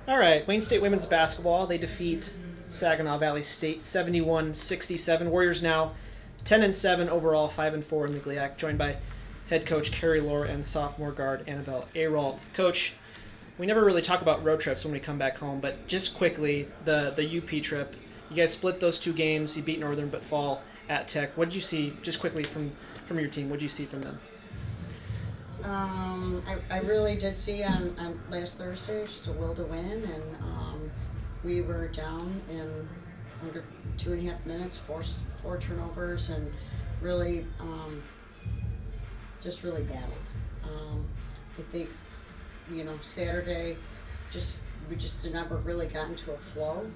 All right, Wayne State women's basketball. They defeat Saginaw Valley State 71-67. Warriors now 10-7 overall, 5-4 in the GLIAC, joined by head coach Carrie Lohr and sophomore guard Annabel Ayrault. Coach, we never really talk about road trips when we come back home, but just quickly, the UP trip. You guys split those two games. You beat Northern but fall at Tech. What did you see, just quickly, from your team? What did you see from them? I really did see on last Thursday just a will to win, and we were down in under 2.5 minutes, four turnovers, and really just really battled. I think Saturday we just never really got into a flow,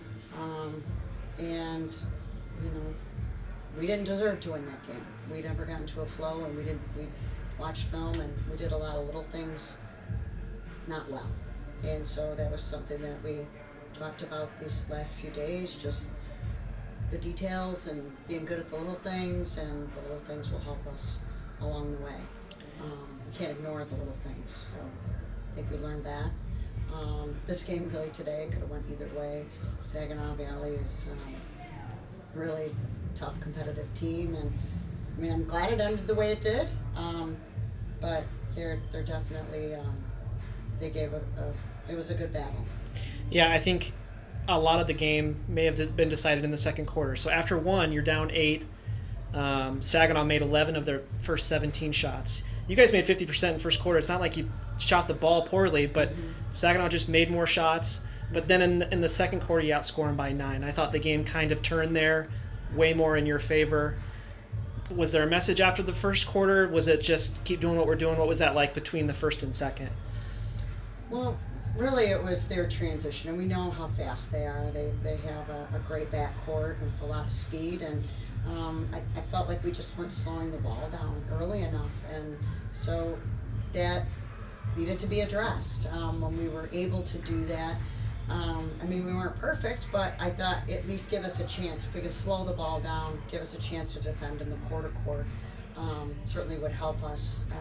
and we didn't deserve to win that game. We never got into a flow, and we watched film, and we did a lot of little things not well. And so that was something that we talked about these last few days, just the details and being good at the little things, and the little things will help us along the way. We can't ignore the little things. So I think we learned that. This game really today could have went either way. Saginaw Valley is really tough, competitive team, and I'm glad it ended the way it did. But they're definitely they gave it was a good battle. Yeah, I think a lot of the game may have been decided in the second quarter. So after one, you're down 8. Saginaw made 11 of their first 17 shots. You guys made 50% in the first quarter. It's not like you shot the ball poorly, but Saginaw just made more shots. But then in the second quarter, you outscore them by 9. I thought the game kind of turned there, way more in your favor. Was there a message after the first quarter? Was it just keep doing what we're doing? What was that like between the first and second? Well, really it was their transition, and we know how fast they are. They have a great backcourt with a lot of speed, and I felt like we just weren't slowing the ball down early enough, and so that needed to be addressed. When we were able to do that, we weren't perfect, but I thought at least give us a chance. If we could slow the ball down, give us a chance to defend in the quarter court, certainly would help us. I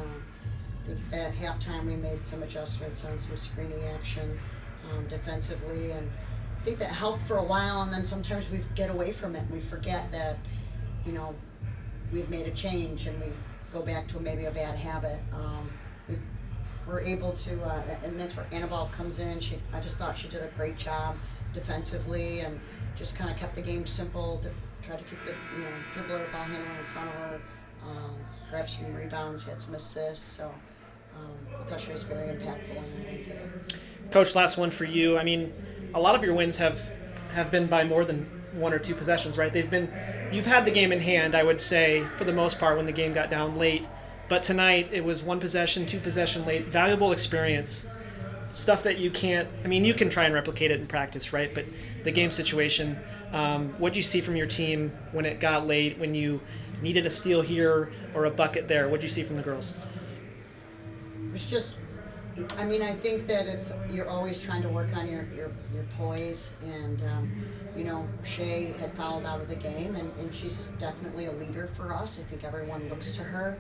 think at halftime we made some adjustments on some screening action defensively, and I think that helped for a while, and then sometimes we get away from it and we forget that we'd made a change, and we go back to maybe a bad habit. We're able to, and that's where Annabel comes in. I just thought she did a great job defensively, and just kind of kept the game simple. Tried to keep the dribbler, ball handler in front of her, grabbed some rebounds, had some assists. So I thought she was very impactful in the win today. Coach, last one for you. A lot of your wins have been by more than 1 or 2 possessions, right? You've had the game in hand, I would say, for the most part when the game got down late. But tonight it was 1 possession, 2 possession late. Valuable experience, stuff that you can't. You can try and replicate it in practice, right? But the game situation. What did you see from your team when it got late? When you needed a steal here or a bucket there? What did you see from the girls? It was just. I think that you're always trying to work on your poise, and Shay had fouled out of the game, and she's definitely a leader for us. I think everyone looks to her,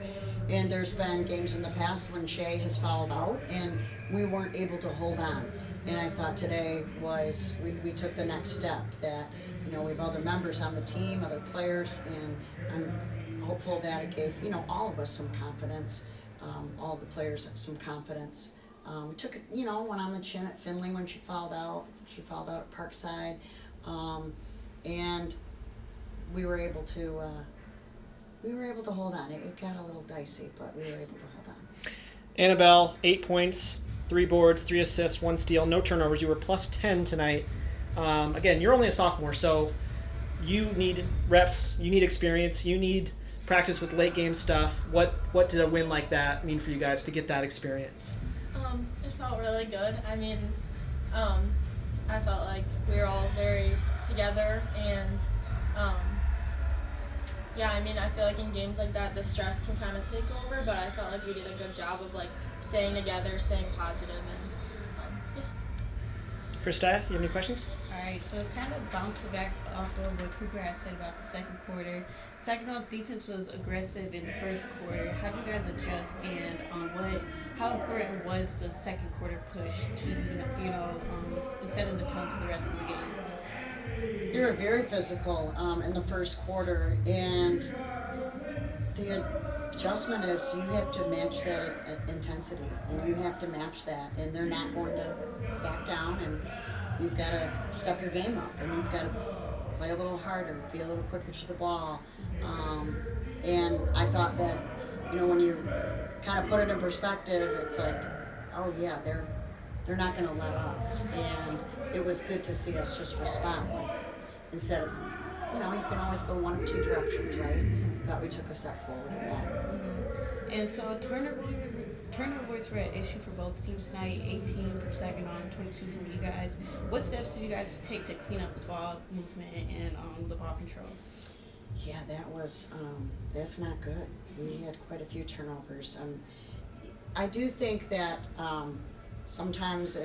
and there's been games in the past when Shay has fouled out and we weren't able to hold on, and I thought today was we took the next step, that we have other members on the team, other players, and I'm hopeful that it gave all of us some confidence, all of the players some confidence. We took it, went on the chin at Finley when she fouled out. She fouled out at Parkside, and we were able to hold on. It got a little dicey, but we were able to hold on. Annabel, 8 points, 3 boards, 3 assists, 1 steal, no turnovers. You were plus 10 tonight. Again, you're only a sophomore, so you need reps, you need experience, you need practice with late game stuff. What did a win like that mean for you guys to get that experience? It felt really good. I felt like we were all very together, and I feel like in games like that the stress can kind of take over, but I felt like we did a good job of staying together, staying positive, and Krista, you have any questions? All right, so kind of bouncing back off of what Cooper has said about the second quarter. Saginaw's defense was aggressive in the first quarter. How do you guys adjust, and what how important was the second quarter push to setting the tone for the rest of the game? They were very physical in the first quarter, and the adjustment is you have to match that intensity, and you have to match that, and they're not going to back down, and you've got to step your game up, and you've got to play a little harder, be a little quicker to the ball. And I thought that, when you kind of put it in perspective, it's like, oh yeah, they're not going to let up. And it was good to see us just respond. Instead of, you can always go one of two directions, right? I thought we took a step forward in that. Mm-hmm. And so turnovers were an issue for both teams tonight, 18 for Saginaw and 22 from you guys. What steps did you guys take to clean up the ball movement and the ball control? Yeah, that's not good. We had quite a few turnovers. I do think that sometimes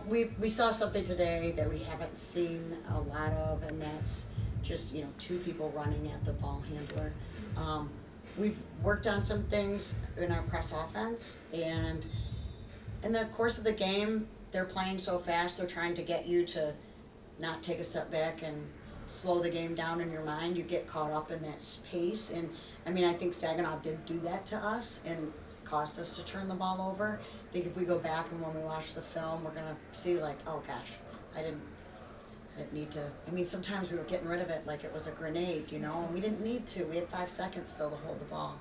we saw something today that we haven't seen a lot of, and that's just, two people running at the ball handler. We've worked on some things in our press offense, and in the course of the game, they're playing so fast, they're trying to get you to not take a step back and slow the game down in your mind. You get caught up in that pace, and I think Saginaw did do that to us and caused us to turn the ball over. I think if we go back and when we watch the film, we're gonna see like, oh gosh, I didn't need to. Sometimes we were getting rid of it like it was a grenade, and we didn't need to. We had 5 seconds still to hold the ball.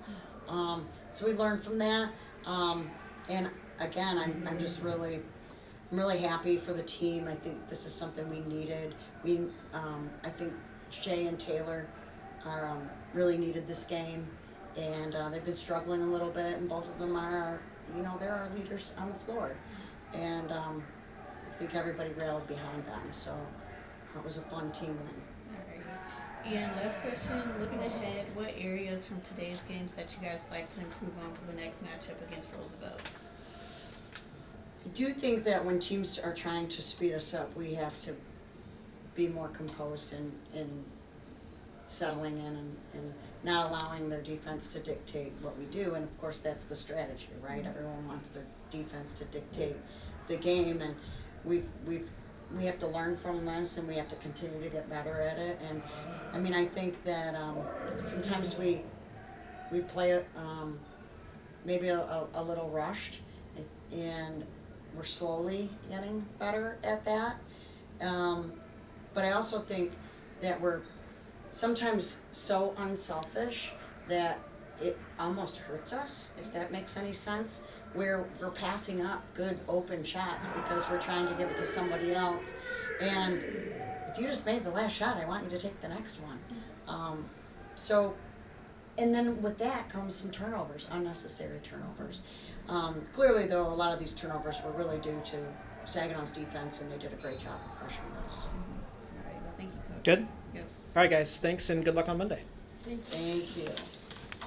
So we learned from that. And again, I'm just really happy for the team. I think this is something we needed. I think Shay and Taylor really needed this game, and they've been struggling a little bit, and both of them are, they're our leaders on the floor. And I think everybody rallied behind them, so it was a fun team win. All right. And last question, looking ahead, what areas from today's games that you guys like to improve on for the next matchup against Roosevelt? I do think that when teams are trying to speed us up, we have to be more composed and settling in and not allowing their defense to dictate what we do. And of course, that's the strategy, right? Everyone wants their defense to dictate the game, and we have to learn from this, and we have to continue to get better at it. And I think that sometimes we play maybe a little rushed, and we're slowly getting better at that. But I also think that we're sometimes so unselfish that it almost hurts us, if that makes any sense, where we're passing up good open shots because we're trying to give it to somebody else. And if you just made the last shot, I want you to take the next one. And then with that comes some turnovers, unnecessary turnovers. Clearly, though, a lot of these turnovers were really due to Saginaw's defense, and they did a great job of pressuring us. All right, well, thank you, Coach. Good? Yep. All right, guys. Thanks, and good luck on Monday. Thank you. Thank you.